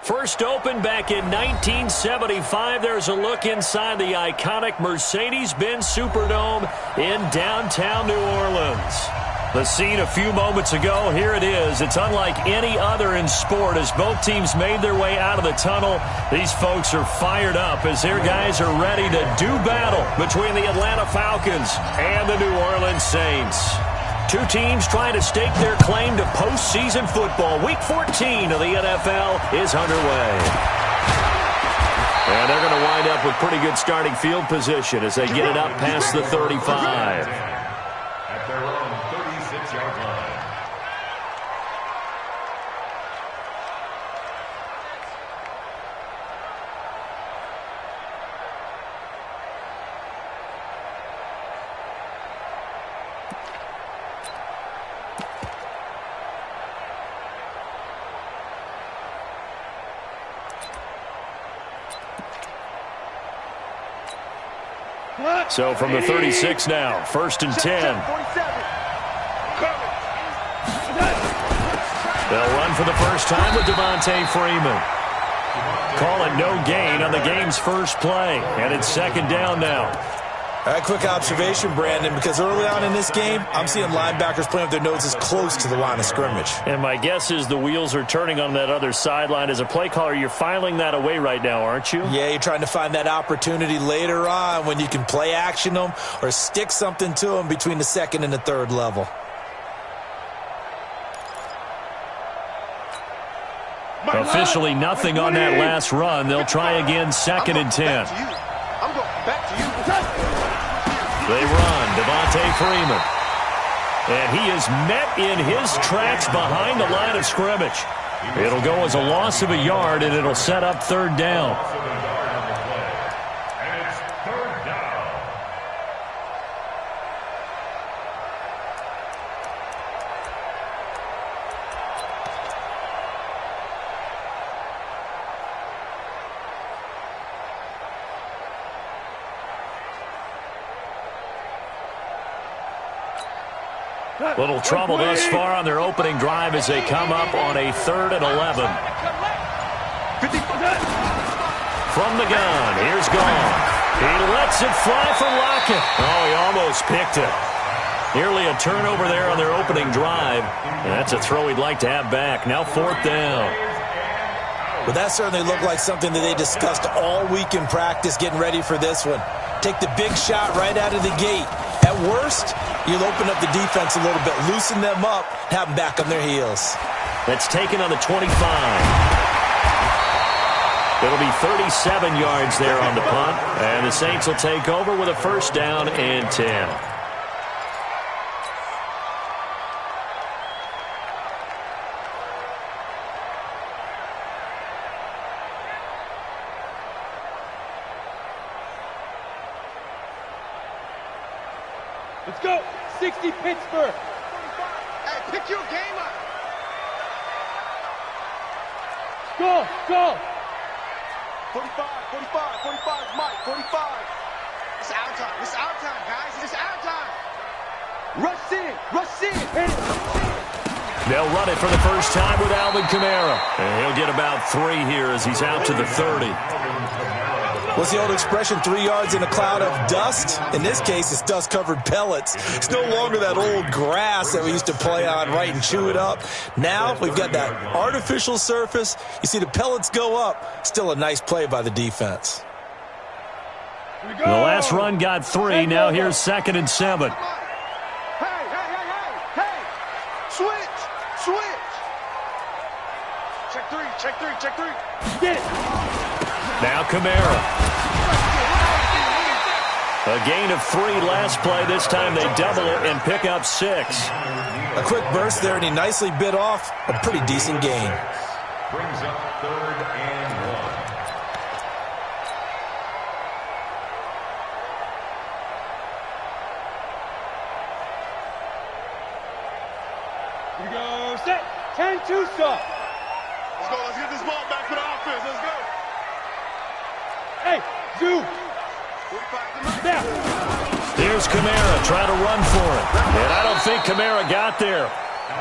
First opened back in 1975. There's a look inside the iconic Mercedes-Benz Superdome in downtown New Orleans. The scene a few moments ago, here it is. It's unlike any other in sport as both teams made their way out of the tunnel. These folks are fired up as their guys are ready to do battle between the Atlanta Falcons and the New Orleans Saints. Two teams trying to stake their claim to postseason football. Week 14 of the NFL is underway. And they're going to wind up with pretty good starting field position as they get it up past the 35. At their own 36-yard line. So from the 36 now, 1st and 10. They'll run for the first time with Devontae Freeman. Call it no gain on the game's first play. And it's 2nd down now. All right, quick observation, Brandon, because early on in this game, I'm seeing linebackers playing with their noses close to the line of scrimmage. And my guess is the wheels are turning on that other sideline. As a play caller, you're filing that away right now, aren't you? Yeah, you're trying to find that opportunity later on when you can play action them or stick something to them between the 2nd and the 3rd level. Officially nothing on that last run. They'll try again, 2nd and 10. I'm going back to you. They run, Devontae Freeman. And he is met in his tracks behind the line of scrimmage. It'll go as a loss of a yard, and it'll set up 3rd down. And it's 3rd down. Little trouble thus far on their opening drive as they come up on a 3rd and 11. From the gun, here's Gone. He lets it fly for Lockett. Oh, he almost picked it. Nearly a turnover there on their opening drive. And that's a throw he'd like to have back. Now 4th down. But that certainly looked like something that they discussed all week in practice getting ready for this one. Take the big shot right out of the gate. At worst, you'll open up the defense a little bit, loosen them up, have them back on their heels. That's taken on the 25. It'll be 37 yards there on the punt, and the Saints will take over with a 1st down and 10. Let's go. 60 Pittsburgh. Hey, pick your game up. Go, go. 45, Mike, 45. It's our time. It's our time, guys. It's our time. Rush in. Hit it. They'll run it for the first time with Alvin Kamara. And he'll get about 3 here as he's out to the 30. What's the old expression, 3 yards in a cloud of dust? In this case, it's dust-covered pellets. It's no longer that old grass that we used to play on, right, and chew it up. Now we've got that artificial surface. You see the pellets go up. Still a nice play by the defense. The last run got 3. Now here's 2nd and 7. Hey. Switch. Check three. Get it. Now Kamara. A gain of 3 last play. This time they double it and pick up 6. A quick burst there, and he nicely bit off a pretty decent gain. Brings up 3rd and 1. Here we go. Set. 10-2 stop. Let's get this ball back for the offense. Let's go. Hey, Zoo. Here's Kamara trying to run for it. And I don't think Kamara got there.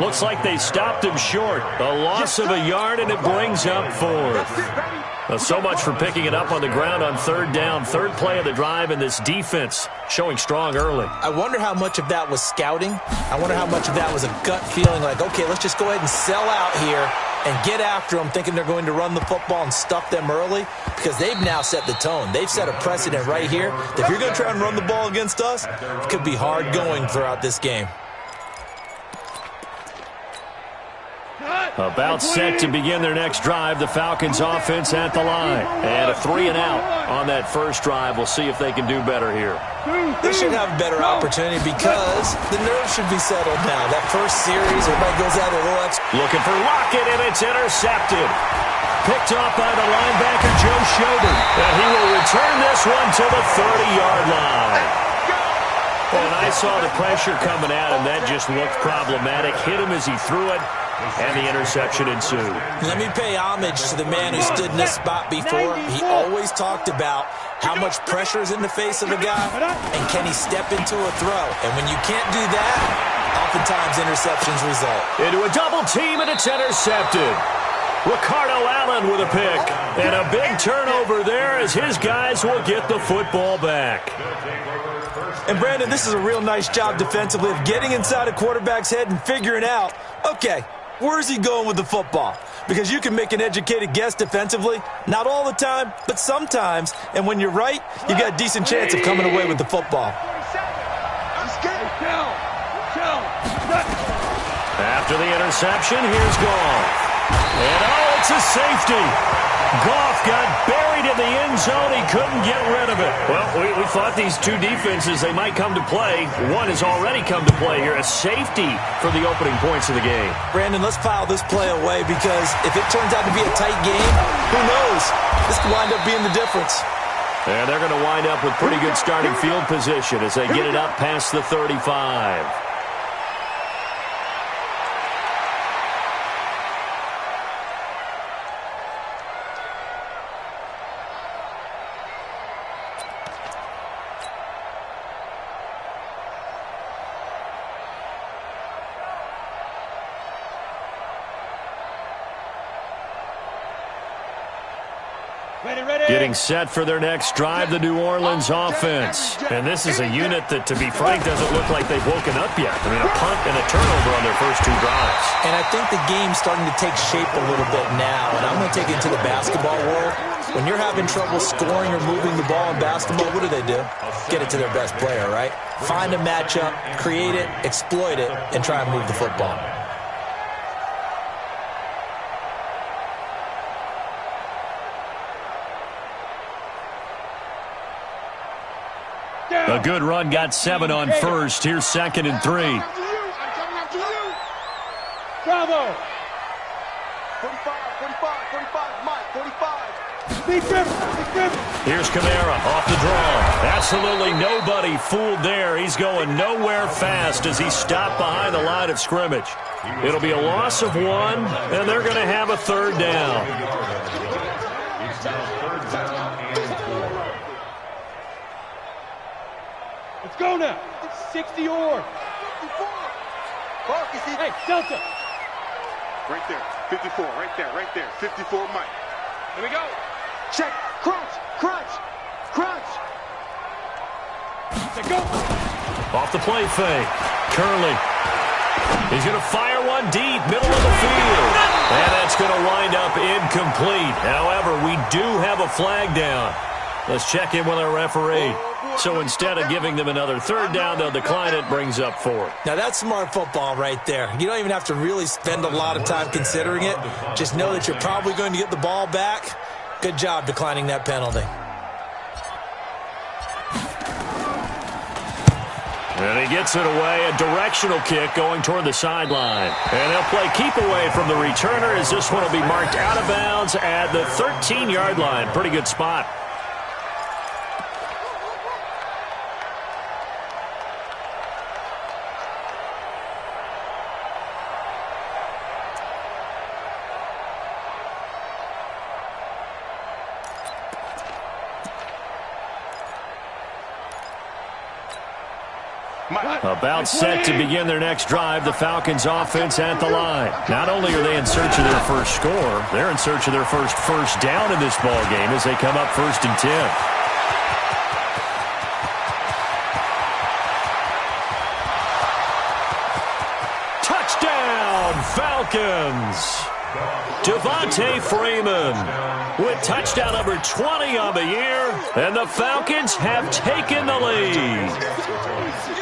Looks like they stopped him short. A loss of a yard, and it brings up fourth. So much for picking it up on the ground on third down. Third play of the drive, and this defense showing strong early. I wonder how much of that was scouting. I wonder how much of that was a gut feeling like, okay, let's just go ahead and sell out here and get after them, thinking they're going to run the football and stuff them early, because they've now set the tone. They've set a precedent right here. If you're going to try and run the ball against us, it could be hard going throughout this game. About set to begin their next drive. The Falcons offense at the line. And a 3-and-out on that first drive. We'll see if they can do better here. They should have a better opportunity because the nerves should be settled now. That first series, everybody goes out a little extra. Looking for Lockett, and it's intercepted. Picked off by the linebacker, Joe Schobert. And he will return this one to the 30-yard line. And I saw the pressure coming at him. That just looked problematic. Hit him as he threw it. And the interception ensued. Let me pay homage to the man who stood in this spot before. He always talked about how much pressure is in the face of a guy, and can he step into a throw. And when you can't do that, oftentimes interceptions result. Into a double team, and it's intercepted. Ricardo Allen with a pick. And a big turnover there as his guys will get the football back. And Brandon, this is a real nice job defensively of getting inside a quarterback's head and figuring out, okay, where's he going with the football? Because you can make an educated guess defensively. Not all the time, but sometimes. And when you're right, you got a decent chance of coming away with the football. After the interception, here's Goff. And oh, it's a safety. Goff got buried in the end zone. He couldn't get rid of it. Well, we thought these two defenses, they might come to play. One has already come to play here. A safety for the opening points of the game. Brandon, let's file this play away because if it turns out to be a tight game, who knows? This could wind up being the difference. And they're going to wind up with pretty good starting field position as they get it up past the 35. Getting set for their next drive, the New Orleans offense. And this is a unit that, to be frank, doesn't look like they've woken up yet. I mean, a punt and a turnover on their first two drives. And I think the game's starting to take shape a little bit now. And I'm going to take it to the basketball world. When you're having trouble scoring or moving the ball in basketball, what do? Get it to their best player, right? Find a matchup, create it, exploit it, and try and move the football. A good run, got 7 on first. Here's 2nd and 3. I'm coming after you. Bravo. 45, 45, Mike, 45. Big Griffin. Here's Kamara off the draw. Absolutely nobody fooled there. He's going nowhere fast as he stopped behind the line of scrimmage. It'll be a loss of 1, and they're going to have a third down. It's now third down and 4. Let's go now. 60 or. 54. Focus it. Hey, Delta. Right there. 54. Right there. 54, Mike. Here we go. Check. Crunch. Let's go. Off the play fake. Curley. He's going to fire one deep, middle of the field. And that's going to wind up incomplete. However, we do have a flag down. Let's check in with our referee. So instead of giving them another third down, they'll decline it, brings up 4. Now, that's smart football right there. You don't even have to really spend a lot of time considering it. Just know that you're probably going to get the ball back. Good job declining that penalty. And he gets it away, a directional kick going toward the sideline. And they'll play keep away from the returner as this one will be marked out of bounds at the 13-yard line. Pretty good spot. About set to begin their next drive, the Falcons offense at the line. Not only are they in search of their first score, they're in search of their first down in this ball game as they come up 1st and 10. Touchdown, Falcons! Devontae Freeman with touchdown number 20 on the year, and the Falcons have taken the lead.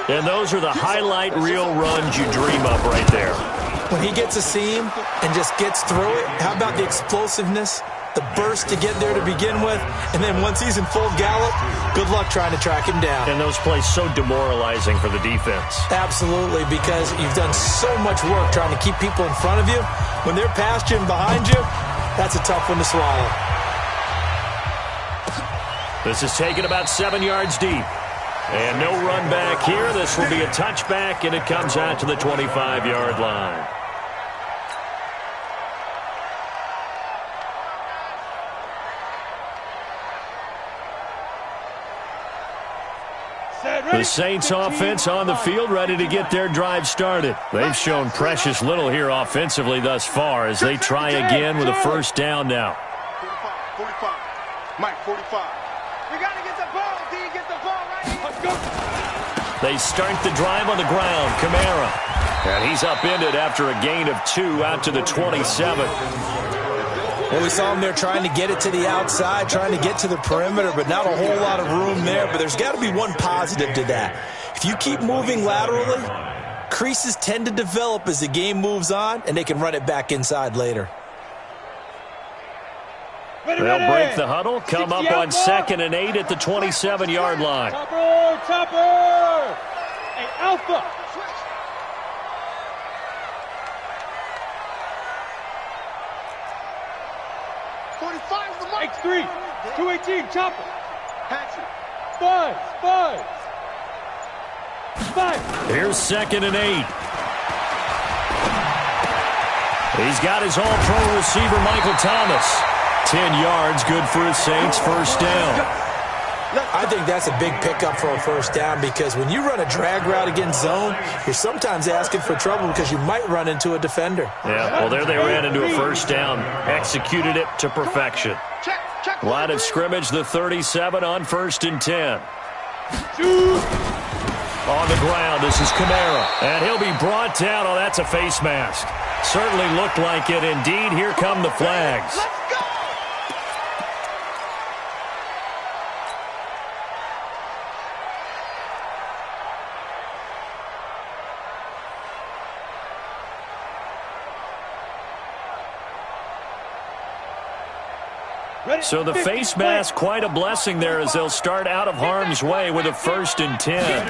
And those are the highlight reel runs you dream up right there. When he gets a seam and just gets through it, how about the explosiveness, the burst to get there to begin with, and then once he's in full gallop, good luck trying to track him down. And those plays so demoralizing for the defense. Absolutely, because you've done so much work trying to keep people in front of you. When they're past you and behind you, that's a tough one to swallow. This is taken about 7 yards deep. And no run back here. This will be a touchback, and it comes out to the 25-yard line. The Saints offense on the field, ready to get their drive started. They've shown precious little here offensively thus far as they try again with a first down now. 45. Mike, 45. We got to get the ball, D. Get the ball right here. Let's go. They start the drive on the ground. Kamara. And he's upended after a gain of 2 out to the 27. Well, we saw him there trying to get it to the outside, trying to get to the perimeter, but not a whole lot of room there. But there's got to be one positive to that. If you keep moving laterally, creases tend to develop as the game moves on, and they can run it back inside later. They'll break the huddle, come up on 2nd and 8 at the 27-yard line. Chopper! Hey, Alpha! X3, 218, chopper. Five. Here's 2nd and 8. He's got his all-pro receiver, Michael Thomas. 10 yards, good for his Saints, first down. I think that's a big pickup for a first down because when you run a drag route against zone, you're sometimes asking for trouble because you might run into a defender. Yeah, well, there they ran into a first down, executed it to perfection. Line of scrimmage, the 37 on 1st and 10. On the ground, this is Kamara, and he'll be brought down. Oh, that's a face mask. Certainly looked like it. Indeed, here come the flags. So the face mask, quite a blessing there as they'll start out of harm's way with a 1st and 10.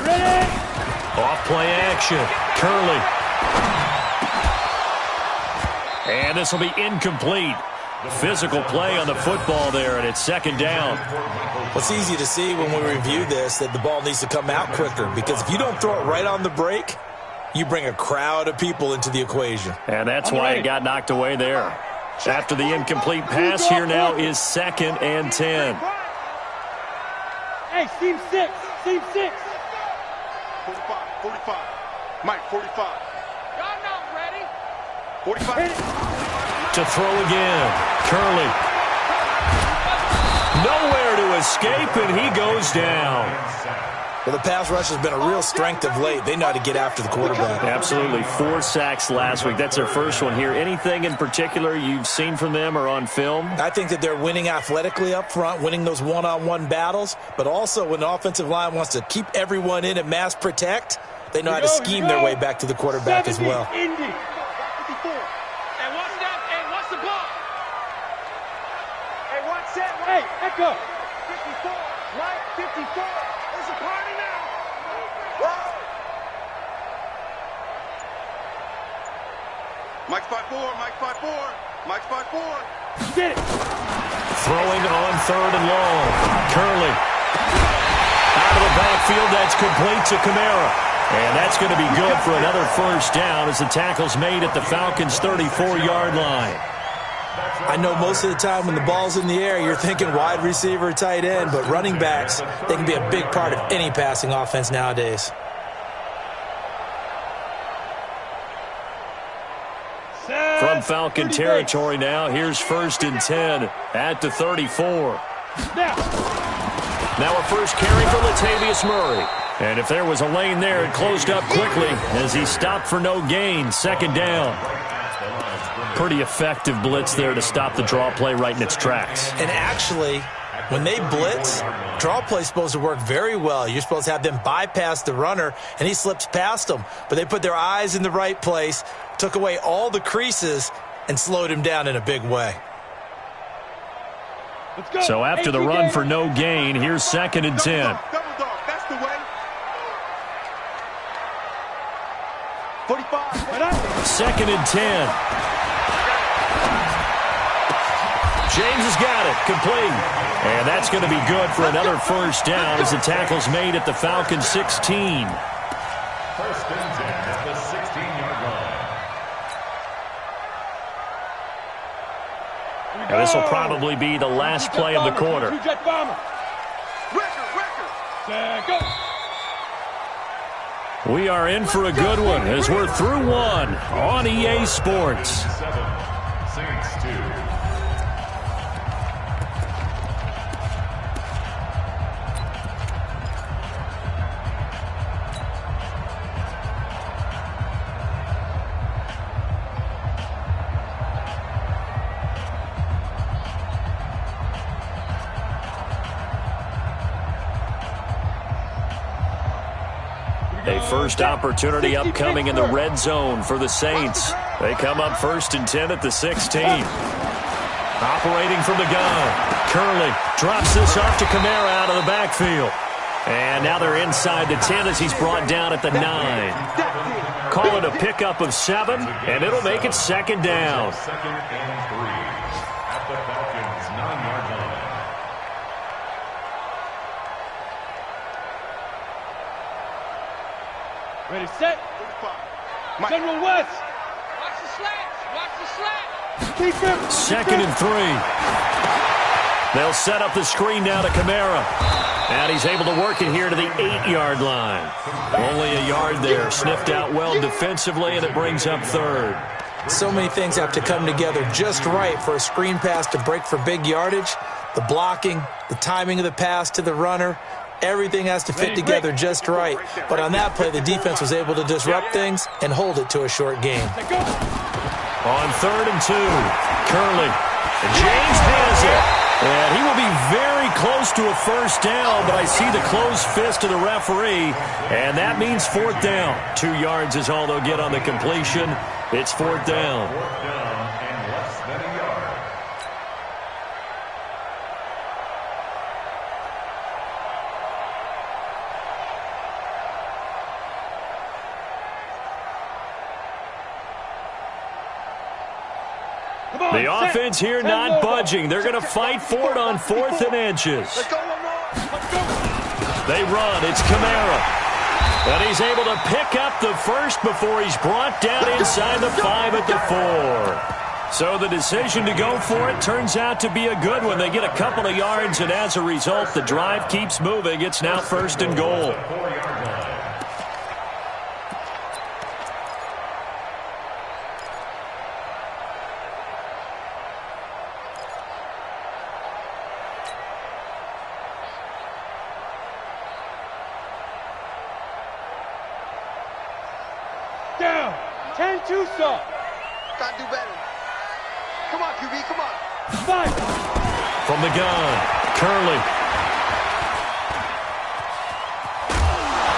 Off play action. Curley. And this will be incomplete. Physical play on the football there, and it's 2nd down. Well, it's easy to see when we review this that the ball needs to come out quicker because if you don't throw it right on the break, you bring a crowd of people into the equation. And that's why it got knocked away there. After the incomplete pass, here now is 2nd and 10. Hey, seam 6. 45. Mike, 45. Y'all not ready. 45. To throw again. Curley. Nowhere to escape, and he goes down. Well, the pass rush has been a real strength of late. They know how to get after the quarterback. Absolutely. 4 sacks last week. That's their first one here. Anything in particular you've seen from them or on film? I think that they're winning athletically up front, winning those one-on-one battles, but also when the offensive line wants to keep everyone in and mass protect, they know how to scheme their way back to the quarterback as well. Hey, what's the ball? Hey, what's that? Hey, Echo. 54. Right, 54. It's a party now. Whoa. Mike's 5-4. Mike's 5-4. Mike's 5-4. Get it. Throwing on 3rd and long. Curley. Out of the backfield, that's complete to Kamara. And that's going to be good for another first down as the tackle's made at the Falcons' 34-yard line. I know most of the time when the ball's in the air, you're thinking wide receiver, tight end, but running backs, they can be a big part of any passing offense nowadays. from Falcon territory now. Here's 1st and 10 at the 34. Now a first carry for Latavius Murray. And if there was a lane there, it closed up quickly as he stopped for no gain. 2nd down. Pretty effective blitz there to stop the draw play right in its tracks. And actually, when they blitz, draw play is supposed to work very well. You're supposed to have them bypass the runner, and he slips past them. But they put their eyes in the right place, took away all the creases, and slowed him down in a big way. So after the run for no gain, here's 2nd and 10. Double dog, that's the way. 45. 2nd and 10. James has got it, complete. And that's going to be good for another first down as the tackle's made at the Falcons 16. 1st and 10 at the 16-yard line. And this will probably be the last play of the quarter. We are in for a good one as we're through one on EA Sports. 7, Saints 2. A first opportunity upcoming in the red zone for the Saints. They come up 1st and 10 at the 16. Operating from the gun. Curley drops this off to Kamara out of the backfield. And now they're inside the 10 as he's brought down at the 9. Call it a pickup of 7, and it'll make it 2nd down. 2nd and 3 at the Falcons' 9-yard line. Ready, set. General West. Watch the slats. Watch the slats. Keep him. 2nd and 3. They'll set up the screen now to Kamara. And he's able to work it here to the 8-yard line. Only a yard there. Sniffed out well defensively, and it brings up 3rd. So many things have to come together just right for a screen pass to break for big yardage. The blocking, the timing of the pass to the runner, everything has to fit together just right. But on that play, the defense was able to disrupt things and hold it to a short game. On 3rd and 2, Curley. James has it. And he will be very close to a first down, but I see the closed fist of the referee, and that means 4th down. 2 yards is all they'll get on the completion. It's 4th down. 4th down and less than a yard. The offense here not budging. They're going to fight for it on 4th and inches. They run. It's Kamara. And he's able to pick up the first before he's brought down inside the 5 at the 4. So the decision to go for it turns out to be a good one. They get a couple of yards, and as a result, the drive keeps moving. It's now 1st and goal. 4-yard line. Down. 10-2, sir. Gotta do better. Come on, QB, come on. 5. From the gun, Curley.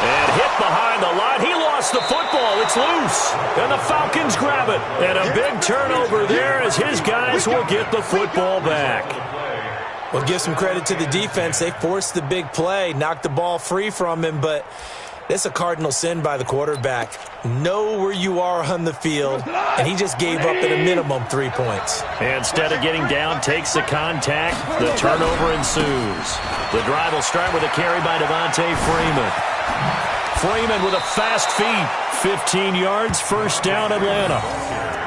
And hit behind the line. He lost the football. It's loose. And the Falcons grab it. And a big turnover there as his guys will get the football back. Well, give some credit to the defense. They forced the big play, knocked the ball free from him, but that's a cardinal sin by the quarterback. Know where you are on the field, and he just gave up at a minimum 3 points. Instead of getting down, takes the contact. The turnover ensues. The drive will start with a carry by Devontae Freeman. Freeman with a fast feet. 15 yards, first down, Atlanta.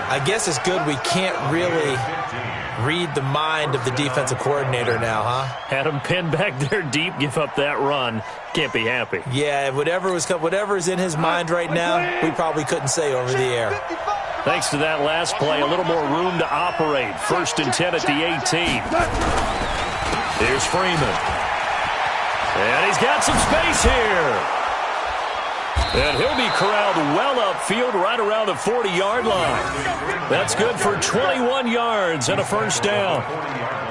I guess it's good we can't really read the mind of the defensive coordinator now, huh? Had him pinned back there deep, give up that run. Can't be happy. Yeah, whatever's in his mind right now, we probably couldn't say over the air. 55. Thanks to that last play, a little more room to operate. 1st and 10 at the 18. Here's Freeman. And he's got some space here. And he'll be corralled well upfield right around the 40-yard line. That's good for 21 yards and a 1st down.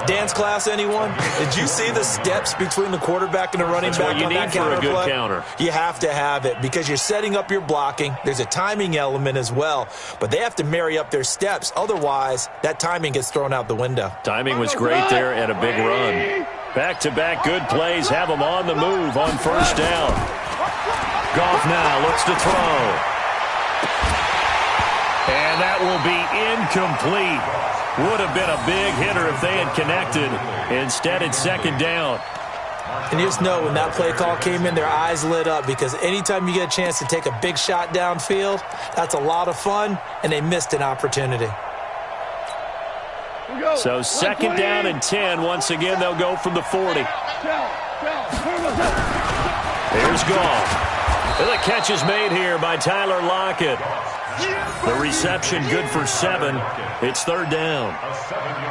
Dance class, anyone? Did you see the steps between the quarterback and the running back on that counter play? That's what you need for a good counter. You have to have it because you're setting up your blocking. There's a timing element as well, but they have to marry up their steps. Otherwise, that timing gets thrown out the window. Timing was great there and a big run. Back-to-back good plays have them on the move on 1st down. Goff now looks to throw. And that will be incomplete. Would have been a big hitter if they had connected. Instead, it's 2nd down. And you just know when that play call came in, their eyes lit up because anytime you get a chance to take a big shot downfield, that's a lot of fun, and they missed an opportunity. So 2nd down and 10. Once again, they'll go from the 40. Here's Goff. The catch is made here by Tyler Lockett. The reception good for 7. It's 3rd down.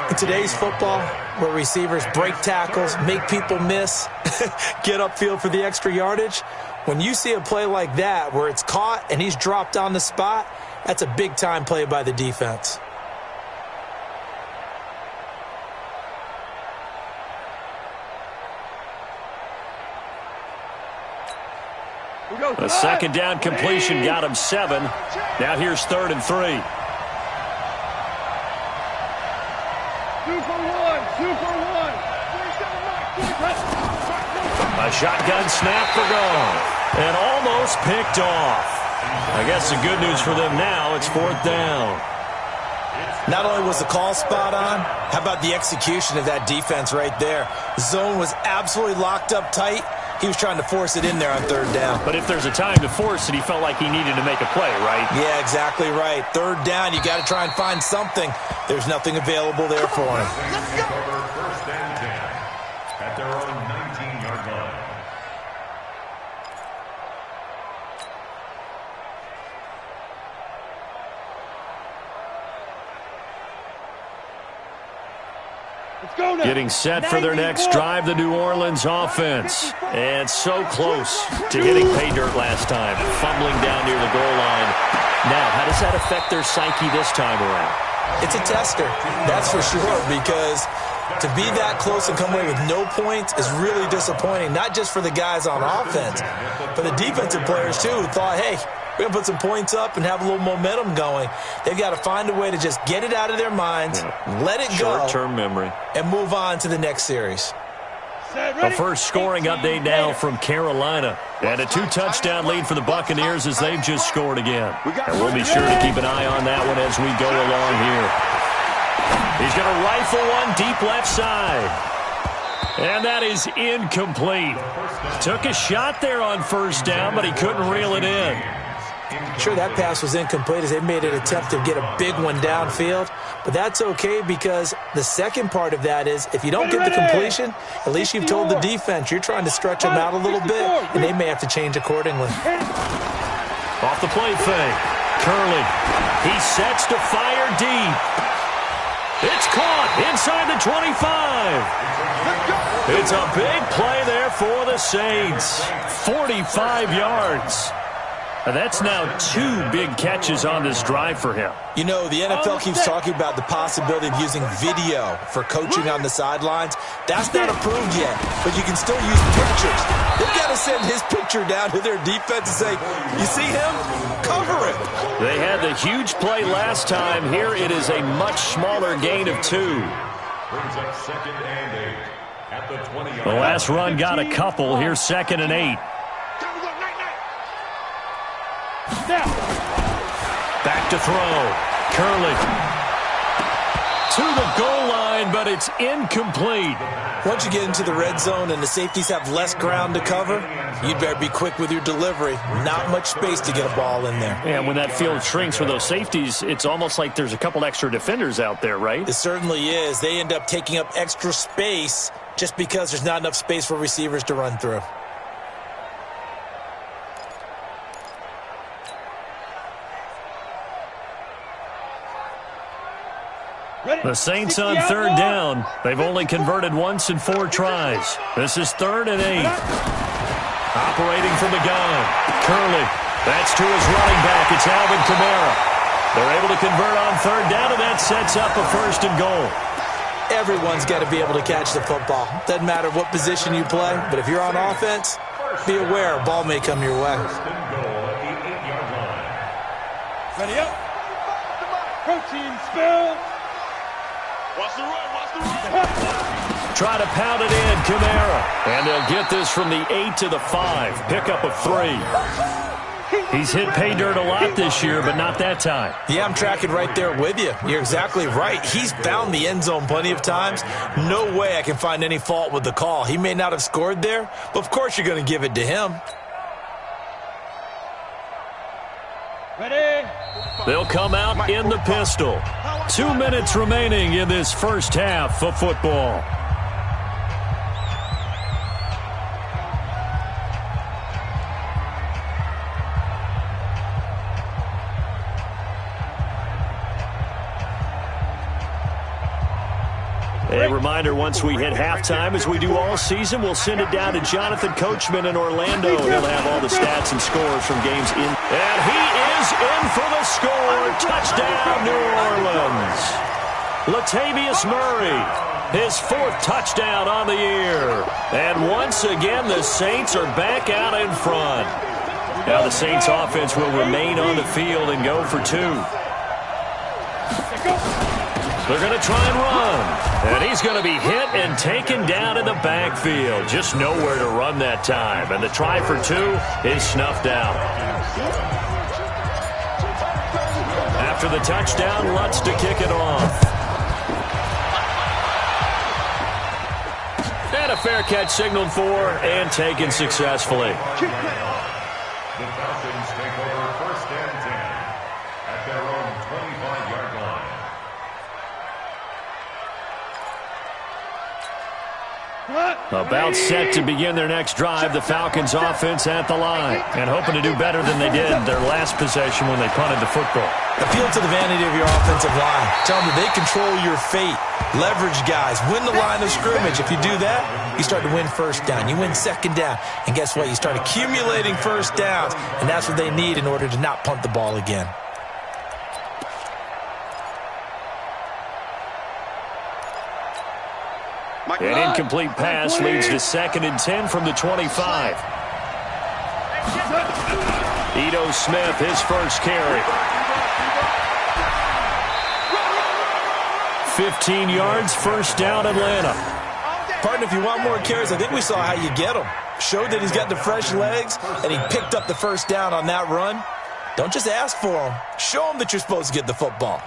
In today's football, where receivers break tackles, make people miss, get upfield for the extra yardage, when you see a play like that where it's caught and he's dropped on the spot, that's a big-time play by the defense. A 2nd down completion got him 7. Now here's 3rd and 3. 2 for 1. 2 for 1. A shotgun snap for Goff. And almost picked off. I guess the good news for them now, it's 4th down. Not only was the call spot on, how about the execution of that defense right there? The zone was absolutely locked up tight. He was trying to force it in there on 3rd down. But if there's a time to force it, he felt like he needed to make a play, right? Yeah, exactly right. 3rd down, you got to try and find something. There's nothing available there for him. Let's go. 1st and 10 at their own 19-yard line. Getting set for their next drive, the New Orleans offense. And so close to getting pay dirt last time, fumbling down near the goal line. Now, how does that affect their psyche this time around? It's a tester, that's for sure, because to be that close and come away with no points is really disappointing, not just for the guys on offense, but the defensive players, too, who thought, hey, we're going to put some points up and have a little momentum going. They've got to find a way to just get it out of their minds, let it go. Short-term memory. And move on to the next series. A first scoring update now from Carolina. And a 2-touchdown lead for the Buccaneers as they've just scored again. And we'll be sure to keep an eye on that one as we go along here. He's going to rifle one deep left side. And that is incomplete. Took a shot there on 1st down, but he couldn't reel it in. Sure, that pass was incomplete as they made an attempt to get a big one downfield. But that's okay because the second part of that is if you don't get the completion, at least you've told the defense you're trying to stretch them out a little bit, and they may have to change accordingly. Off the play fake. Curley. He sets to fire deep. It's caught inside the 25. It's a big play there for the Saints. 45 yards. And that's now 2 big catches on this drive for him. You know, the NFL keeps talking about the possibility of using video for coaching on the sidelines. That's not approved yet, but you can still use pictures. They've got to send his picture down to their defense and say, you see him? Cover it. They had the huge play last time. Here it is a much smaller gain of 2. Brings up 2nd and 8 at the 20-yard line. The last run got a couple. Here's 2nd and 8. Back to throw. Curley. To the goal line, but it's incomplete. Once you get into the red zone and the safeties have less ground to cover, you'd better be quick with your delivery. Not much space to get a ball in there. And when that field shrinks with those safeties, it's almost like there's a couple extra defenders out there, right? It certainly is. They end up taking up extra space just because there's not enough space for receivers to run through. The Saints on third down. They've only converted once in 4 tries. This is 3rd and 8. Operating from the gun. Curley. That's to his running back. It's Alvin Kamara. They're able to convert on 3rd down, and that sets up a 1st and goal. Everyone's got to be able to catch the football. Doesn't matter what position you play, but if you're on offense, be aware a ball may come your way. Ready up. Protein spill. Watch the run, watch the run. Try to pound it in, Kamara. And they'll get this from the 8 to the 5. Pickup of 3. He's hit pay dirt a lot this year, but not that time. Yeah, I'm tracking right there with you. You're exactly right. He's found the end zone plenty of times. No way I can find any fault with the call. He may not have scored there, but of course you're going to give it to him. Ready. They'll come out in the pistol. 2 minutes remaining in this first half of football. A reminder, once we hit halftime, as we do all season, we'll send it down to Jonathan Coachman in Orlando, and he'll have all the stats and scores from games in. And he is in for the score. Touchdown, New Orleans. Latavius Murray, his 4th touchdown on the year. And once again, the Saints are back out in front. Now the Saints offense will remain on the field and go for 2. They're going to try and run. And he's going to be hit and taken down in the backfield. Just nowhere to run that time. And the try for 2 is snuffed out. After the touchdown, Lutz to kick it off. And a fair catch signaled for and taken successfully. The Falcons take over 1st and 10 at their own 25-yard line. About set to begin their next drive, the Falcons offense at the line, and hoping to do better than they did their last possession when they punted the football. Appeal to the vanity of your offensive line. Tell them that they control your fate. Leverage guys. Win the line of scrimmage. If you do that, you start to win 1st down. You win 2nd down. And guess what? You start accumulating 1st downs, and that's what they need in order to not punt the ball again. An incomplete pass leads to 2nd and 10 from the 25. Ito Smith, his first carry. 15 yards, 1st down, Atlanta. Partner, if you want more carries, I think we saw how you get them. Showed that he's got the fresh legs, and he picked up the 1st down on that run. Don't just ask for them. Show them that you're supposed to get the football.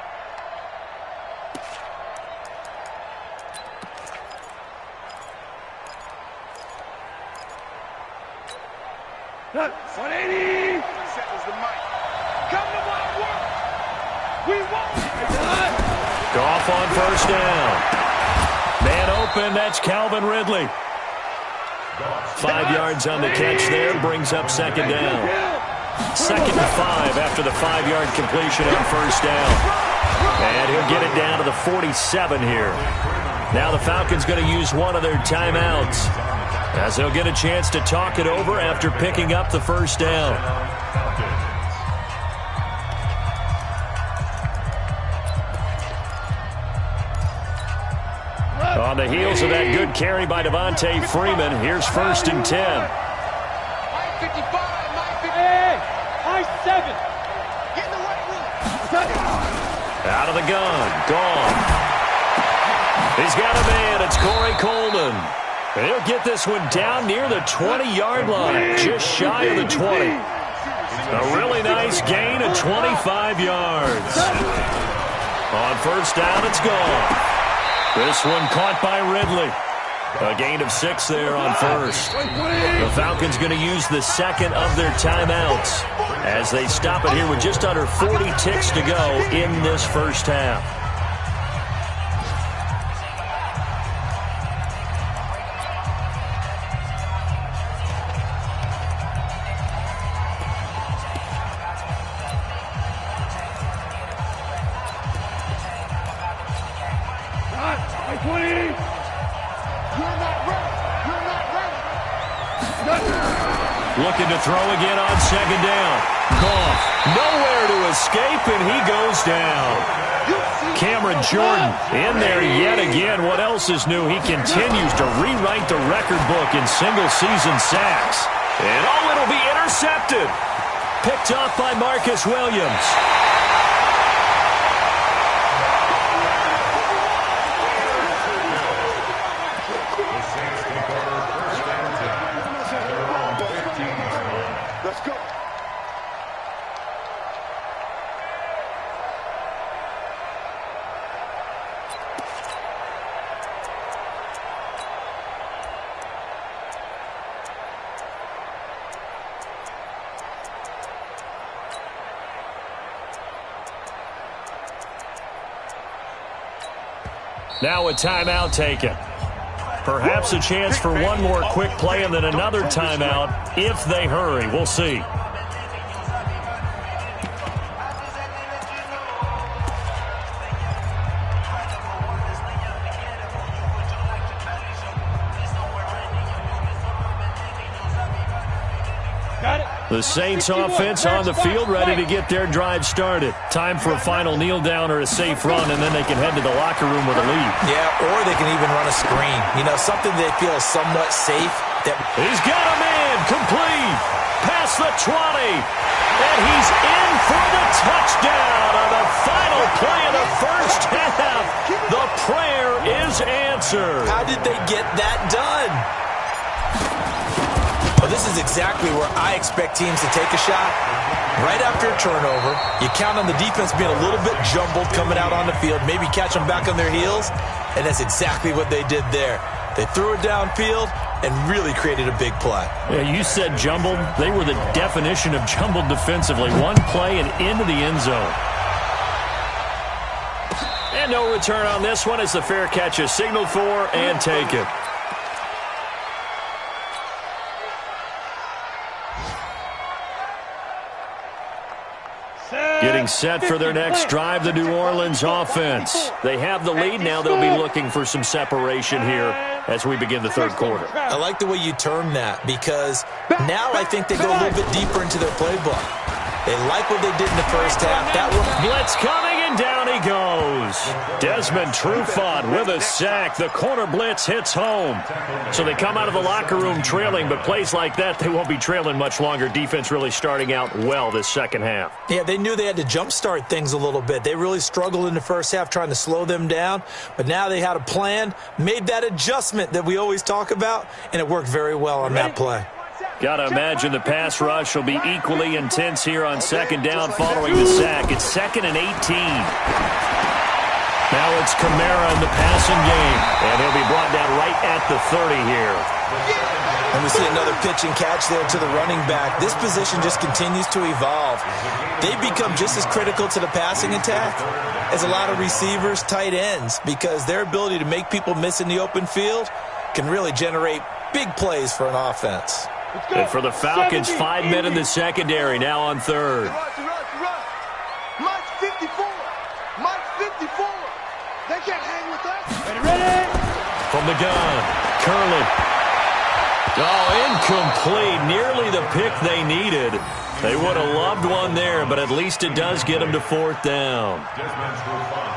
Look, 180. Settles the mic. Come to my work. We won't. Goff on 1st down. Man open, that's Calvin Ridley. 5 yards on the catch there, brings up 2nd down. 2nd and 5 after the 5-yard completion on 1st down. And he'll get it down to the 47 here. Now the Falcons going to use one of their timeouts, as they'll get a chance to talk it over after picking up the 1st down. On the heels of that good carry by Devontae Freeman, here's 1st and 10. Mike 55, Mike 50. Hey, high 7. Get in the right room. Out of the gun, gone. He's got a man, it's Corey Coleman. And he'll get this one down near the 20-yard line, just shy of the 20. A really nice gain of 25 yards. On 1st down, it's gone. This one caught by Ridley. A gain of 6 there on 1st. The Falcons going to use the 2nd of their timeouts as they stop it here with just under 40 ticks to go in this first half. 20. You're not ready. You're not ready. Looking to throw again on second down. Goff, nowhere to escape, and he goes down. Cameron Jordan in there yet again. What else is new? He continues to rewrite the record book in single-season sacks. And it'll be intercepted. Picked off by Marcus Williams. Let's go. Now a timeout taken. Perhaps a chance for one more quick play and then another timeout if they hurry. We'll see. The Saints offense on the field, ready to get their drive started. Time for a final kneel down or a safe run, and then they can head to the locker room with a lead. Yeah, or they can even run a screen. You know, something they feel is somewhat safe. He's got a man, complete, past the 20, and he's in for the touchdown on the final play of the first half. The prayer is answered. How did they get that done? Well, this is exactly where I expect teams to take a shot. Right after a turnover, you count on the defense being a little bit jumbled coming out on the field, maybe catch them back on their heels, and that's exactly what they did there. They threw it downfield and really created a big play. Yeah, you said jumbled. They were the definition of jumbled defensively. One play and into the end zone. And no return on this one as the fair catch is signaled for and taken. Getting set for their next drive, the New Orleans offense. They have the lead now. They'll be looking for some separation here as we begin the third quarter. I like the way you term that because now I think they go a little bit deeper into their playbook. They like what they did in the first half. That blitz coming, and down he goes. Desmond Trufant with a sack. The corner blitz hits home. So they come out of the locker room trailing, but plays like that, they won't be trailing much longer. Defense really starting out well this second half. Yeah, they knew they had to jumpstart things a little bit. They really struggled in the first half trying to slow them down, but now they had a plan, made that adjustment that we always talk about, and it worked very well on that play. Got to imagine the pass rush will be equally intense here on second down following the sack. It's 2nd and 18. Now it's Kamara in the passing game, and he'll be brought down right at the 30 here. And we see another pitch and catch there to the running back. This position just continues to evolve. They become just as critical to the passing attack as a lot of receivers, tight ends, because their ability to make people miss in the open field can really generate big plays for an offense. And for the Falcons, 5 men in the secondary, now on third. Mike's 54. Mike's 54. They can't hang with us. Ready? From the gun, Curley. Oh, incomplete. Nearly the pick they needed. They would have loved one there, but at least it does get them to 4th down.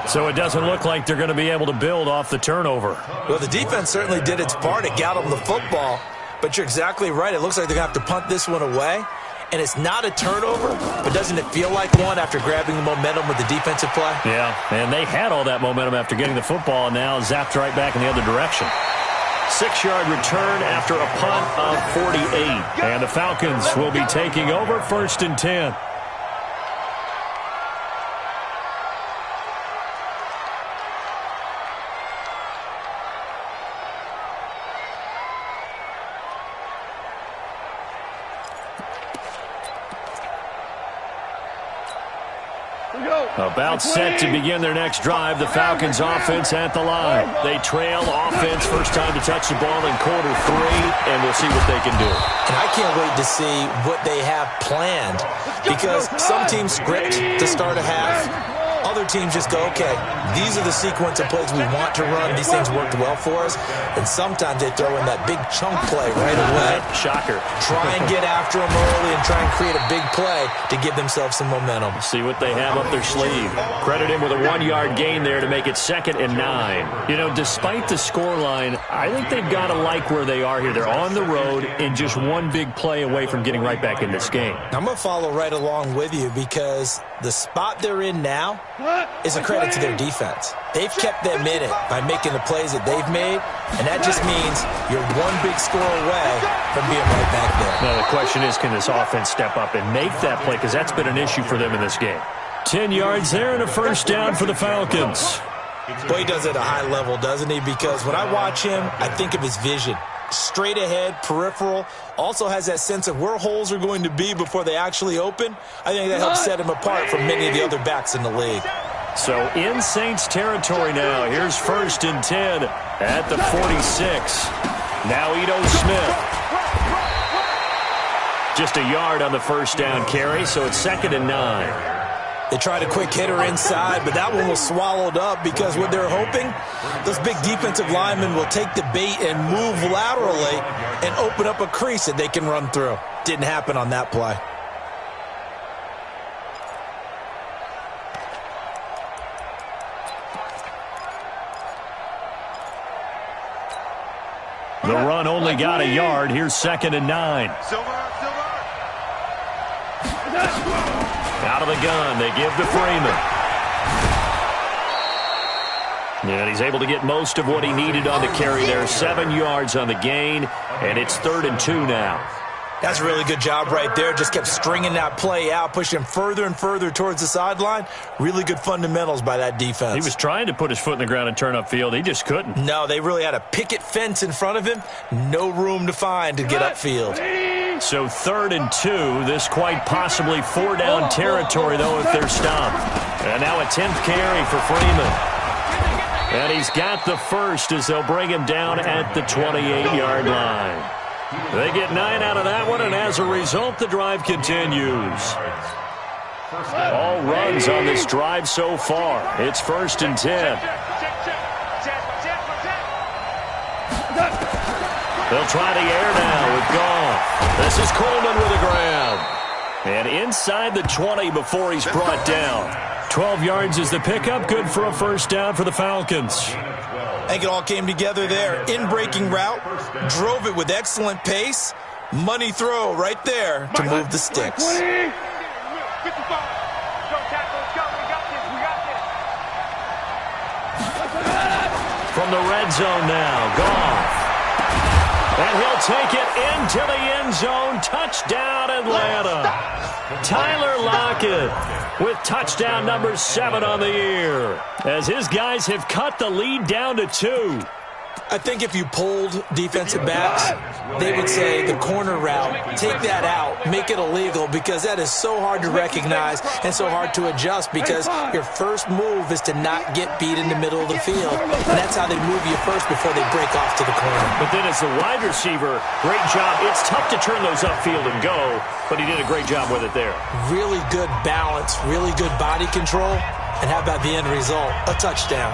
So it doesn't look like they're going to be able to build off the turnover. Well, the defense certainly did its part. It got them the football. But you're exactly right. It looks like they're going to have to punt this one away. And it's not a turnover, but doesn't it feel like one after grabbing the momentum with the defensive play? Yeah, and they had all that momentum after getting the football and now zapped right back in the other direction. 6-yard return after a punt of 48. And the Falcons will be taking over 1st and 10. About set to begin their next drive. The Falcons offense at the line. They trail offense, first time to touch the ball in quarter 3, and we'll see what they can do. And I can't wait to see what they have planned because some teams script to start a half, Other teams just go, okay, these are the sequence of plays we want to run. These things worked well for us. And sometimes they throw in that big chunk play right away. Shocker. Try and get after them early and try and create a big play to give themselves some momentum. See what they have up their sleeve. Credit him with a 1-yard gain there to make it 2nd and 9. You know, despite the scoreline, I think they've got to like where they are here. They're on the road and just one big play away from getting right back in this game. I'm going to follow right along with you because the spot they're in now is a credit to their defense. They've kept them in it by making the plays that they've made, and that just means you're one big score away from being right back there. Now, the question is, can this offense step up and make that play? Because that's been an issue for them in this game. 10 yards there and a first down for the Falcons. Boy, he does it at a high level, doesn't he? Because when I watch him, I think of his vision. Straight ahead, peripheral, also has that sense of where holes are going to be before they actually open. I think that helps set him apart from many of the other backs in the league. So in Saints territory now. Here's 1st and 10 at the 46. Now Ito Smith. Just a yard on the first down carry, so it's 2nd and 9. They tried a quick hitter inside, but that one was swallowed up because what they're hoping, those big defensive linemen will take the bait and move laterally and open up a crease that they can run through. Didn't happen on that play. The run only got a yard. Here's 2nd and 9. Out of the gun, they give to Freeman. And he's able to get most of what he needed on the carry there. 7 yards on the gain, and it's 3rd and 2 now. That's a really good job right there. Just kept stringing that play out, pushing further and further towards the sideline. Really good fundamentals by that defense. He was trying to put his foot in the ground and turn upfield. He just couldn't. No, they really had a picket fence in front of him. No room to find to get upfield. So 3rd and 2. This quite possibly 4-down territory, though, if they're stopped. And now a 10th carry for Freeman. And he's got the first as they'll bring him down at the 28-yard line. They get 9 out of that one, and as a result, the drive continues. All runs on this drive so far. It's 1st and 10. They'll try the air now with Goff. This is Coleman with a grab. And inside the 20 before he's brought down. 12 yards is the pickup. Good for a first down for the Falcons. I think it all came together there. In-breaking route, drove it with excellent pace. Money throw right there to move the sticks. From the red zone now, Goff. And he'll take it into the end zone. Touchdown, Atlanta. Tyler Lockett with touchdown number 7 on the year, as his guys have cut the lead down to 2. I think if you polled defensive backs, they would say the corner route, take that out, make it illegal, because that is so hard to recognize and so hard to adjust, because your first move is to not get beat in the middle of the field. And that's how they move you first before they break off to the corner. But then as the wide receiver, great job. It's tough to turn those upfield and go, but he did a great job with it there. Really good balance, really good body control. And how about the end result? A touchdown.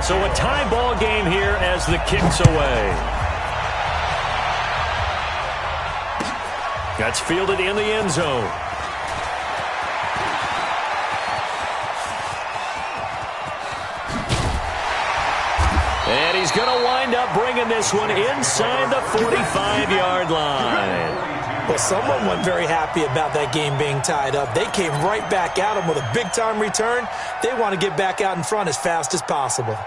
So a tie ball game here as the kick's away. That's fielded in the end zone. And he's going to wind up bringing this one inside the 45-yard line. Well, someone wasn't very happy about that game being tied up. They came right back at him with a big-time return. They want to get back out in front as fast as possible.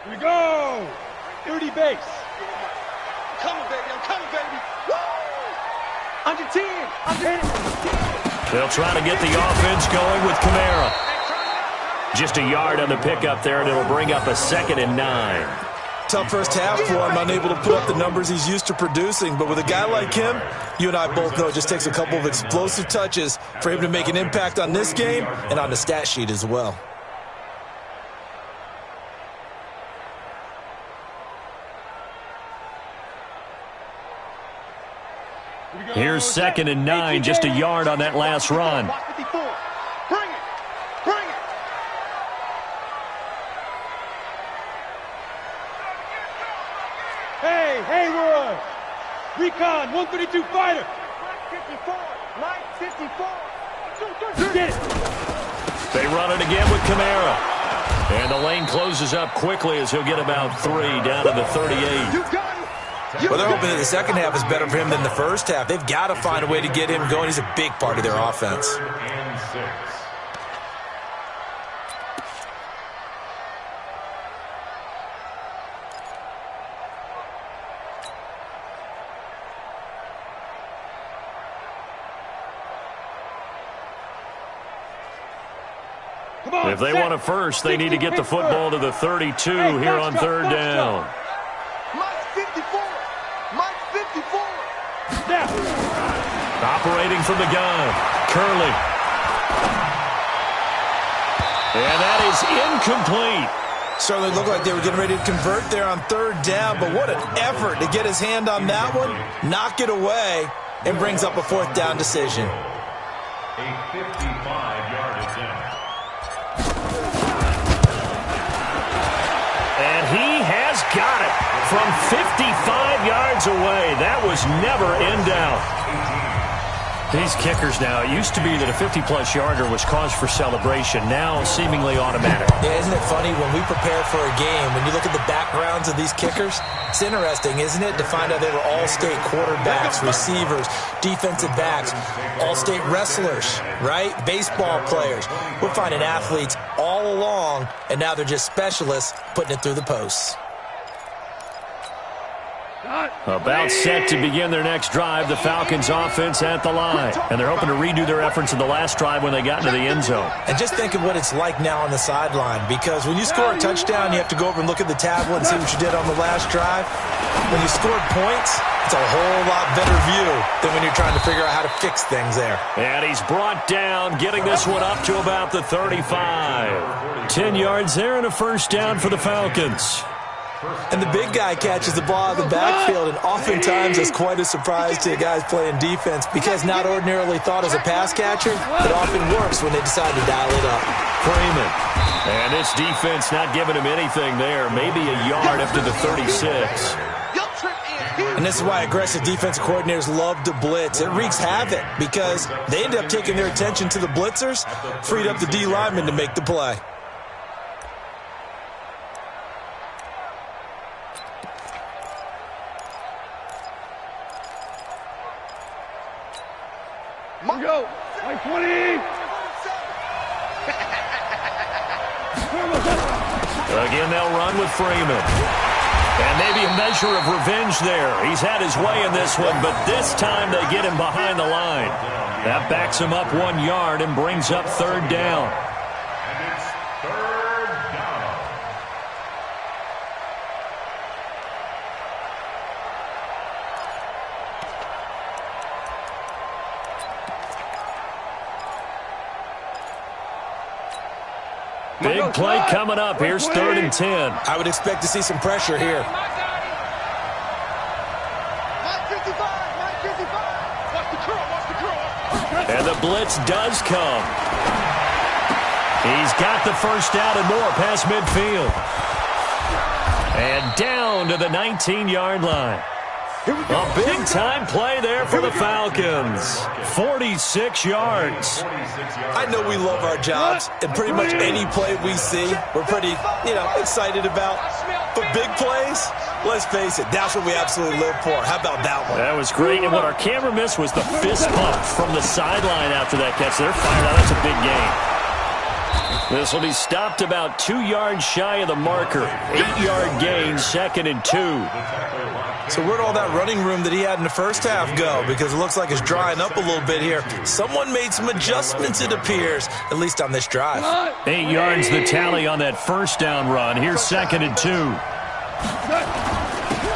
Here we go! Dirty base. I'm coming, baby. Woo! Under 10. Under 10. They'll try to get the offense going with Kamara. Just a yard on the pickup there, and it'll bring up a 2nd and 9. Tough first half for him, unable to put up the numbers he's used to producing. But with a guy like him, you and I both know it just takes a couple of explosive touches for him to make an impact on this game and on the stat sheet as well. Here's 2nd and 9, just a yard on that last run. Watch 54. Bring it. Bring it. Hey, Hayward! Recon, 132 fighter! Mike 54. Mike 54. Get it! They run it again with Kamara. And the lane closes up quickly as he'll get about 3 down to the 38. You got it. Well, they're hoping that the second half is better for him than the first half. They've got to find a way to get him going. He's a big part of their offense. 3rd and 6. Come on, If they set. want a first, they need to get the football to the 32 here on 3rd down. Mike 54. Mike 54. Snap! Operating from the gun, Curley. And that is incomplete. Certainly looked like they were getting ready to convert there on 3rd down, but what an effort to get his hand on that one, knock it away, and brings up a 4th down decision. A 55-yard attempt. And he has got it from 55 yards away. That was never in doubt. These kickers now, it used to be that a 50-plus yarder was cause for celebration. Now seemingly automatic. Yeah, isn't it funny when we prepare for a game, when you look at the backgrounds of these kickers, it's interesting, isn't it, to find out they were all-state quarterbacks, receivers, defensive backs, all-state wrestlers, right? Baseball players. We're finding athletes all along, and now they're just specialists putting it through the posts. About set to begin their next drive, the Falcons offense at the line. And they're hoping to redo their efforts in the last drive when they got into the end zone. And just think of what it's like now on the sideline, because when you score a touchdown, you have to go over and look at the tablet and see what you did on the last drive. When you scored points, it's a whole lot better view than when you're trying to figure out how to fix things there. And he's brought down, getting this one up to about the 35. 10 yards there and a first down for the Falcons. And the big guy catches the ball out of the backfield, and oftentimes it's quite a surprise to the guys playing defense, because not ordinarily thought as a pass catcher, it often works when they decide to dial it up. Freeman. And this defense not giving him anything there. Maybe a yard up to the 36. And this is why aggressive defensive coordinators love to blitz. It wreaks havoc because they end up taking their attention to the blitzers, freed up the D lineman to make the play. Here we go. Line 20. Again, they'll run with Freeman. And maybe a measure of revenge there. He's had his way in this one, but this time they get him behind the line. That backs him up 1 yard and brings up 3rd down. And it's 3rd down. Big play coming up. Here's 3rd and 10. I would expect to see some pressure here. Mike 55. Mike 55. Watch the curl. Watch the curl. And the blitz does come. He's got the first down and more past midfield. And down to the 19-yard line. A big-time play there for the Falcons. 46 yards. I know we love our jobs, and pretty much any play we see, we're pretty, excited about. But big plays, let's face it, that's what we absolutely live for. How about that one? That was great. And what our camera missed was the fist pump from the sideline after that catch. They're fired out. That's a big gain. This will be stopped about 2 yards shy of the marker. 8-yard gain, 2nd and 2. So where'd all that running room that he had in the first half go? Because it looks like it's drying up a little bit here. Someone made some adjustments, it appears, at least on this drive. 8 yards the tally on that first down run. Here's 2nd and 2.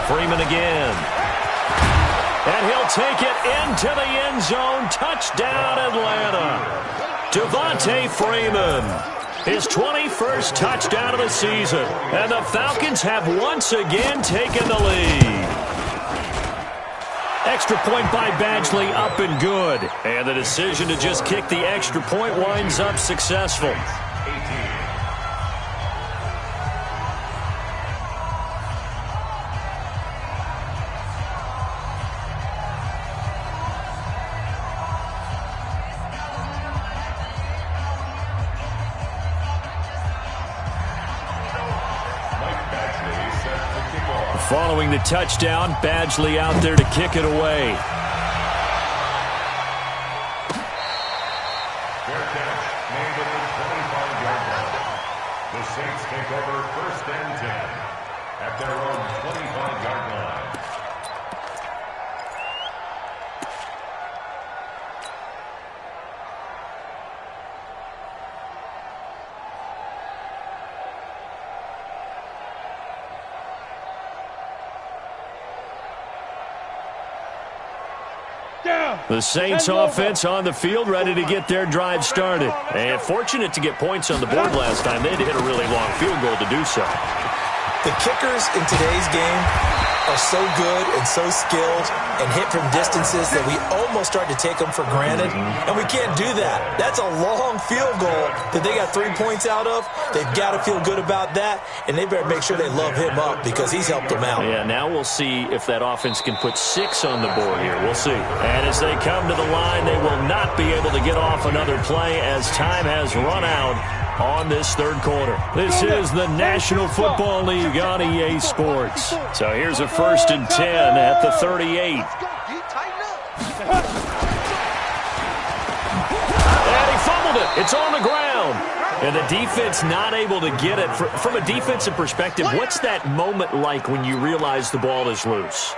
Freeman again. And he'll take it into the end zone. Touchdown, Atlanta. Devontae Freeman. His 21st touchdown of the season. And the Falcons have once again taken the lead. Extra point by Badgley, up and good. And the decision to just kick the extra point winds up successful. Following the touchdown, Badgley out there to kick it away. Fair catch made at the 25-yard line. The Saints take over 1st and 10 at their own 25-yard line. The Saints offense on the field, ready to get their drive started. And fortunate to get points on the board last time. They had to hit a really long field goal to do so. The kickers in today's game are so good and so skilled and hit from distances that we almost start to take them for granted, and we can't do that. That's a long field goal that they got 3 points out of. They've got to feel good about that, and they better make sure they love him up because he's helped them out. Yeah, now we'll see if that offense can put 6 on the board here. We'll see. And as they come to the line, they will not be able to get off another play as time has run out on this third quarter. This is the National Football League on EA Sports. So here's a 1st and 10 at the 38. And he fumbled it. It's on the ground. And the defense not able to get it. From a defensive perspective, what's that moment like when you realize the ball is loose?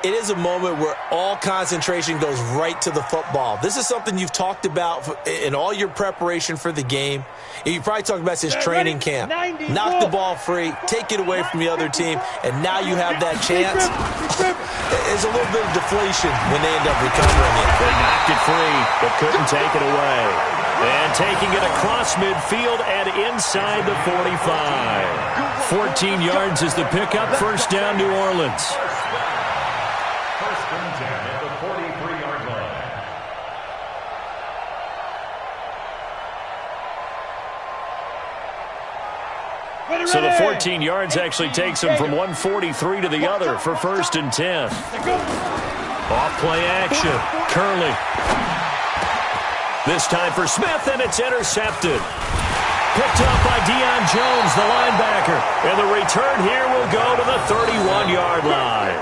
It is a moment where all concentration goes right to the football. This is something you've talked about in all your preparation for the game. You probably talked about since training camp. Knock the ball free, take it away from the other team, and now you have that chance. There's a little bit of deflation when they end up recovering it. They knocked it free, but couldn't take it away. And taking it across midfield and inside the 45. 14 yards is the pickup. 1st down, New Orleans. 1st and 10 at the 43-yard line. So the 14 yards actually takes them from 143 to the other for 1st and 10. Off play action. Curley. This time for Smith, and it's intercepted. Picked up by Deion Jones, the linebacker. And the return here will go to the 31-yard line.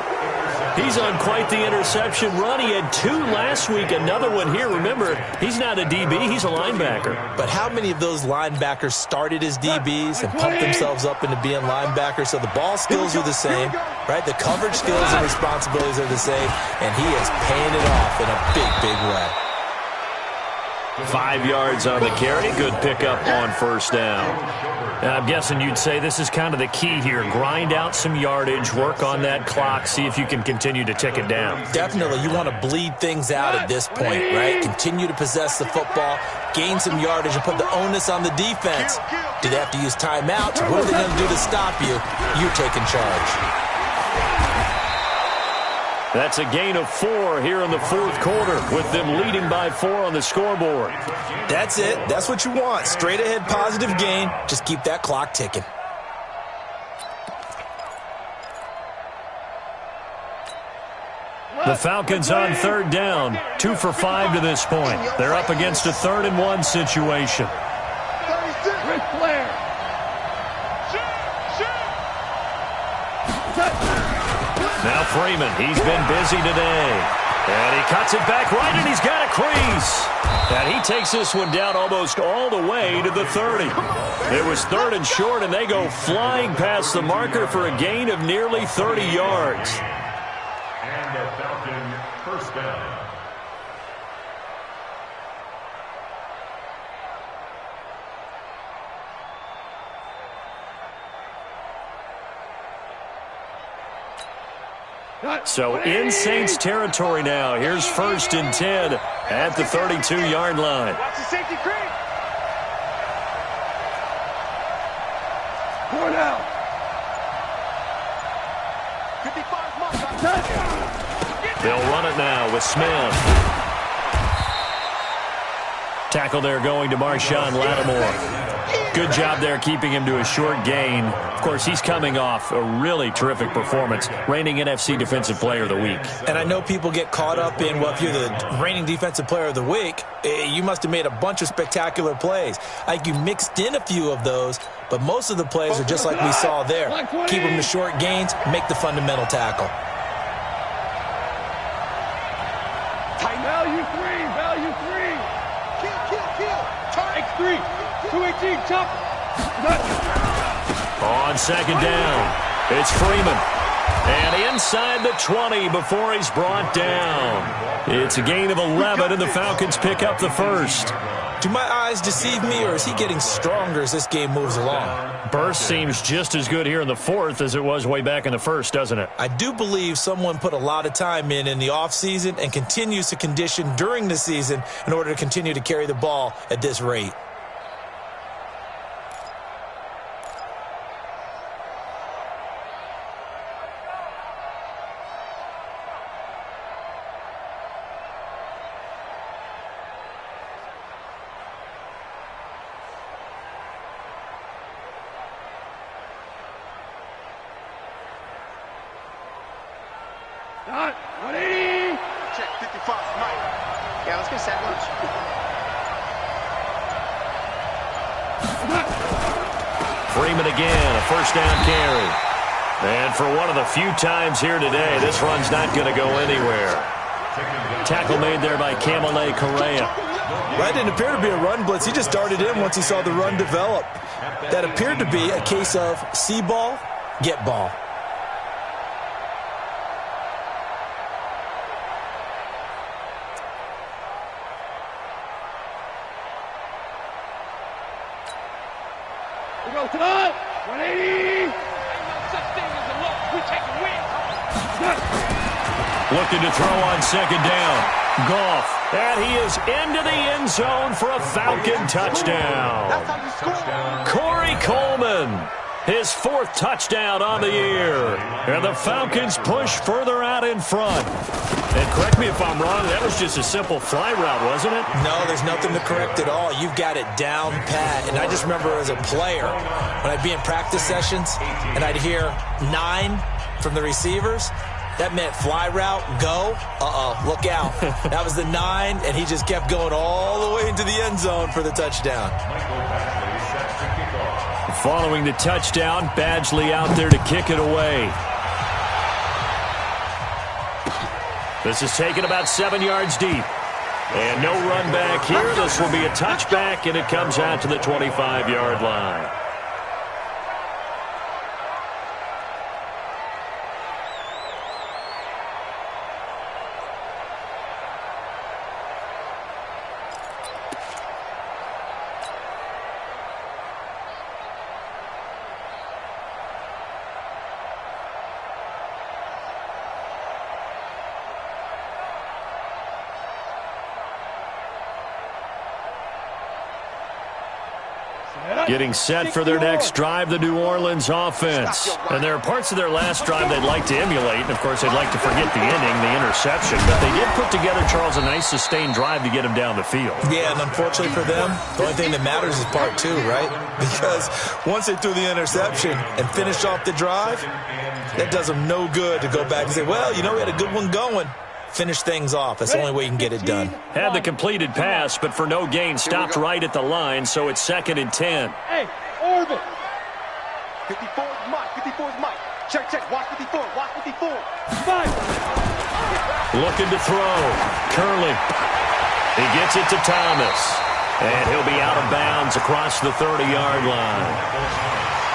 He's on quite the interception run. He had 2 last week, another one here. Remember, he's not a DB, he's a linebacker. But how many of those linebackers started as DBs and pumped themselves up into being linebackers? So the ball skills are the same, right? The coverage skills and responsibilities are the same, and he is paying it off in a big, big way. 5 yards on the carry. Good pickup on 1st down. And I'm guessing you'd say this is kind of the key here. Grind out some yardage, work on that clock, see if you can continue to tick it down. Definitely. You want to bleed things out at this point, right? Continue to possess the football, gain some yardage, and put the onus on the defense. Do they have to use timeouts? What are they going to do to stop you? You're taking charge. That's a gain of 4 here in the 4th quarter with them leading by 4 on the scoreboard. That's it. That's what you want. Straight ahead positive gain. Just keep that clock ticking. The Falcons on 3rd down. 2 for 5 to this point. They're up against a 3rd and 1 situation. Ric Flair. Now Freeman, he's been busy today. And he cuts it back right, and he's got a crease. And he takes this one down almost all the way to the 30. It was 3rd and short, and they go flying past the marker for a gain of nearly 30 yards. And a Falcon 1st down. So in Saints territory now. Here's 1st and 10 at the 32-yard line. Watch the safety creep. Four down. 55 mark. They'll run it now with Smith. Tackle there going to Marshawn Lattimore. Good job there keeping him to a short gain. Of course, he's coming off a really terrific performance, reigning NFC Defensive Player of the Week. And I know people get caught up in, well, if you're the reigning Defensive Player of the Week, you must have made a bunch of spectacular plays. I think you mixed in a few of those, but most of the plays are just like we saw there. Keep them to short gains, make the fundamental tackle. Value three. Kill. X3. 218, chop. On second down, it's Freeman. And inside the 20 before he's brought down. It's a gain of 11, and the Falcons pick up the first. Do my eyes deceive me, or is he getting stronger as this game moves along? Burst seems just as good here in the fourth as it was way back in the first, doesn't it? I do believe someone put a lot of time in the offseason and continues to condition during the season in order to continue to carry the ball at this rate. Dot. 180. Check 55, Mike. Yeah, let's get set lunch. Freeman again, a first down carry. And for one of the few times here today, this run's not going to go anywhere. Tackle made there by Kamale Correa. That didn't appear to be a run blitz. He just darted in once he saw the run develop. That appeared to be a case of see ball, get ball. We go to the 180. Looking to throw on second down. Goff, and he is into the end zone for a Falcon touchdown. That's how you score. Corey Coleman, his fourth touchdown on the year. And the Falcons push further out in front. And correct me if I'm wrong, that was just a simple fly route, wasn't it? No, there's nothing to correct at all. You've got it down pat. And I just remember as a player, when I'd be in practice sessions and I'd hear 9 from the receivers, that meant fly route, go, look out. That was the 9, and he just kept going all the way into the end zone for the touchdown. Following the touchdown, Badgley out there to kick it away. This is taken about 7 yards deep. And no run back here. This will be a touchback, and it comes out to the 25-yard line. Getting set for their next drive, the New Orleans offense. And there are parts of their last drive they'd like to emulate. And, of course, they'd like to forget the inning, the interception. But they did put together, Charles, a nice sustained drive to get him down the field. Yeah, and unfortunately for them, the only thing that matters is part 2, right? Because once they threw the interception and finished off the drive, that does them no good to go back and say, well, you know, we had a good one going. Finish things off. That's the only way you can get it done. Had the completed pass, but for no gain, stopped right at the line, so it's 2nd and 10. Hey, orbit. 54 is Mike. 54 is Mike. Check. Watch 54. Watch 54. 5. Looking to throw. Curley. He gets it to Thomas. And he'll be out of bounds across the 30-yard line.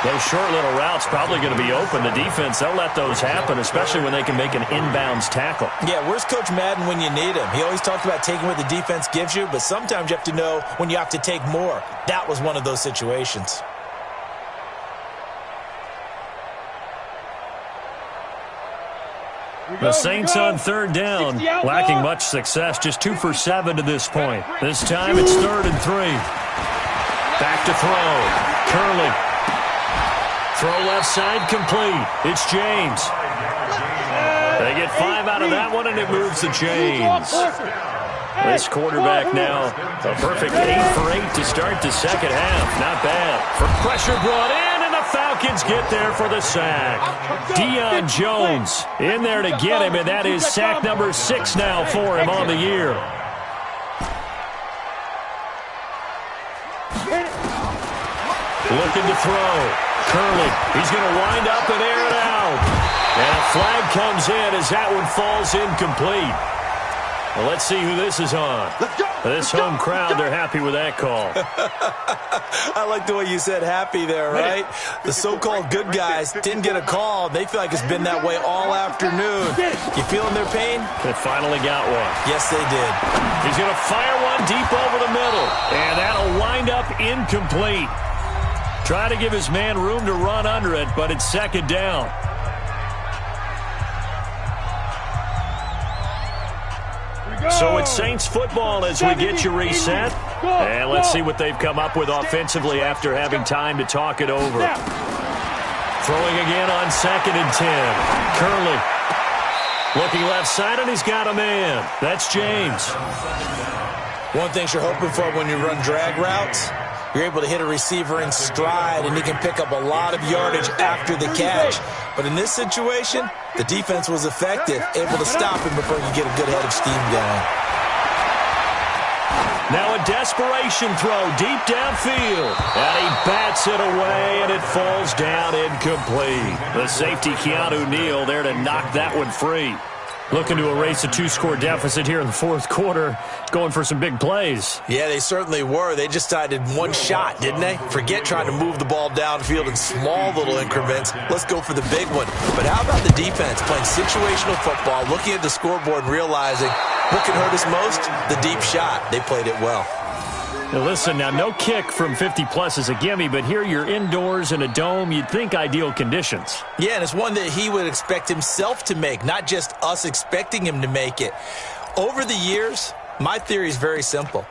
Those short little routes probably going to be open. The defense, they'll let those happen, especially when they can make an inbounds tackle. Yeah, where's Coach Madden when you need him? He always talks about taking what the defense gives you, but sometimes you have to know when you have to take more. That was one of those situations. The Saints on third down, lacking much success, just 2 for 7 to this point. This time it's 3rd and 3. Back to throw. Curley. Throw left side complete. It's James. They get 5 out of that one, and it moves the chains. This quarterback now, a perfect 8 for 8 to start the second half. Not bad. For pressure brought in, and the Falcons get there for the sack. Deion Jones in there to get him, and that is sack number 6 now for him on the year. Looking to throw. Curling. He's going to wind up and air it out. And a flag comes in as that one falls incomplete. Well, let's see who this is on. This home crowd, they're happy with that call. I like the way you said happy there, right? The so-called good guys didn't get a call. They feel like it's been that way all afternoon. You feeling their pain? They finally got one. Yes, they did. He's going to fire one deep over the middle. And that'll wind up incomplete. Try to give his man room to run under it, but it's second down. So it's Saints football as we get you reset. And let's see what they've come up with offensively after having time to talk it over. Throwing again on 2nd and 10. Curley looking left side, and he's got a man. That's James. One thing you're hoping for when you run drag routes, you're able to hit a receiver in stride, and he can pick up a lot of yardage after the catch. But in this situation, the defense was effective, able to stop him before you get a good head of steam going. Now a desperation throw deep downfield. And he bats it away, and it falls down incomplete. The safety, Keanu Neal, there to knock that one free. Looking to erase a 2-score deficit here in the fourth quarter, going for some big plays. Yeah, they certainly were. They just decided one shot, didn't they? Forget trying to move the ball downfield in small little increments. Let's go for the big one. But how about the defense playing situational football, looking at the scoreboard and realizing what can hurt us most? The deep shot. They played it well. Now listen, now no kick from 50-plus is a gimme, but here you're indoors in a dome. You'd think ideal conditions. Yeah, and it's one that he would expect himself to make, not just us expecting him to make it. Over the years, my theory is very simple.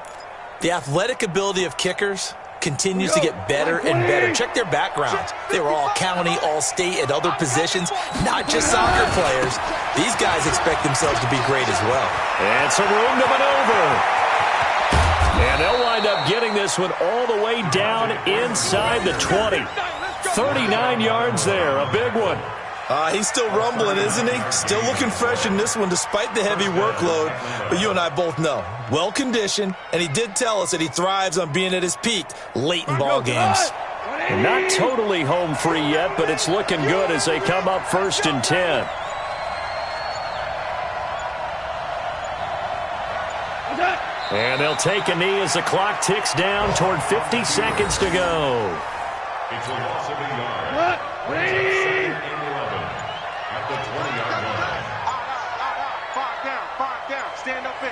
The athletic ability of kickers continues to get better and better. Check their backgrounds. They were all county, all state, at other positions, not just soccer players. These guys expect themselves to be great as well. And some room to maneuver. And they'll wind up getting this one all the way down inside the 20. 39 yards there, a big one. He's still rumbling, isn't he? Still looking fresh in this one despite the heavy workload. But you and I both know, well-conditioned, and he did tell us that he thrives on being at his peak late in ball games. And not totally home free yet, but it's looking good as they come up 1st and 10. And they'll take a knee as the clock ticks down toward 50 seconds to go. It's a loss of a yard. Brings up 2nd and 11 at the 20-yard line. 5 down. Stand up in.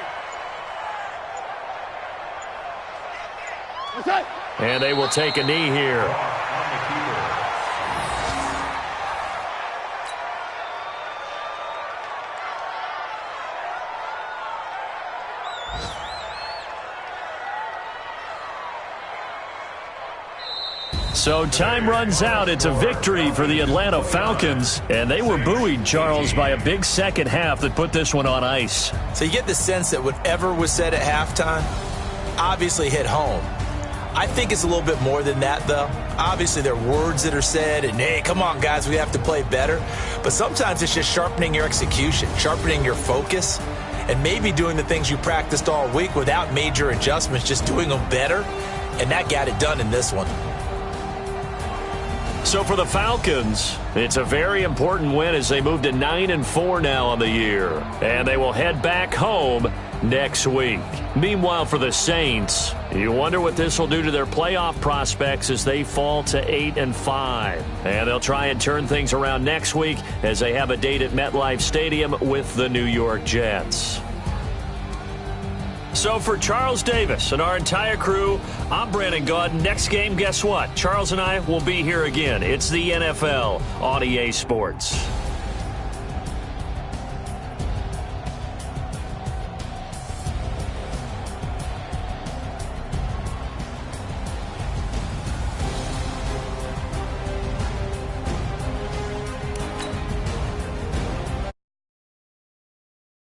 And they will take a knee here. On the keeper. So time runs out. It's a victory for the Atlanta Falcons. And they were buoyed, Charles, by a big second half that put this one on ice. So you get the sense that whatever was said at halftime obviously hit home. I think it's a little bit more than that, though. Obviously, there are words that are said, and, hey, come on, guys, we have to play better. But sometimes it's just sharpening your execution, sharpening your focus, and maybe doing the things you practiced all week without major adjustments, just doing them better. And that got it done in this one. So for the Falcons, it's a very important win as they move to 9-4 now on the year. And they will head back home next week. Meanwhile, for the Saints, you wonder what this will do to their playoff prospects as they fall to 8-5. And they'll try and turn things around next week as they have a date at MetLife Stadium with the New York Jets. So for Charles Davis and our entire crew, I'm Brandon Gaud. Next game, guess what? Charles and I will be here again. It's the NFL on EA Sports.